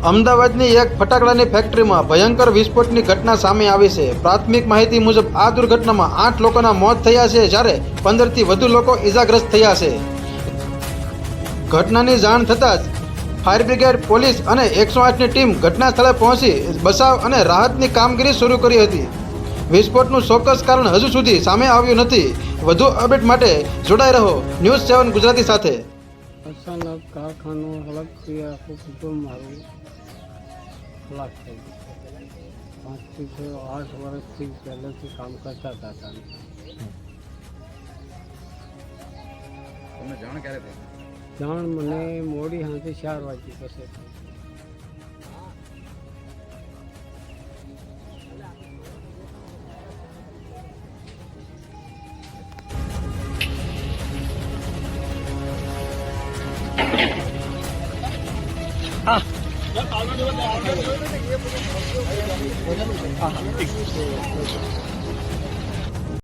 અમદાવાદની એક ફટાકડાની ફેક્ટરીમાં ભયંકર વિસ્ફોટની ઘટના સામે આવી છે। પ્રાથમિક માહિતી મુજબ આ દુર્ઘટનામાં 8 લોકોના મોત થયા છે, જ્યારે 15થી વધુ લોકો ઈજાગ્રસ્ત થયા છે। ઘટનાની જાણ થતાં જ ફાયર બ્રિગેડ, પોલીસ અને 108ની ટીમ ઘટના સ્થળે પહોંચી બચાવ અને રાહતની કામગીરી શરૂ કરી હતી। વિસ્ફોટનું ચોક્કસ કારણ હજુ સુધી સામે આવ્યું નથી। વધુ અપડેટ માટે જોડાઈ રહો ન્યૂઝ 7 ગુજરાતી સાથે। અચાનક કારખાનું અલગ થઈ આખું કુટુંબ મારું ખલાસ થઈ ગયું। 5 થી 8 વર્ષથી પહેલેથી કામ કરતા હતા। તમને જાણ ક્યારે થઈ? જાણ મને મોડી સાંજે 4 વાગે પછી હા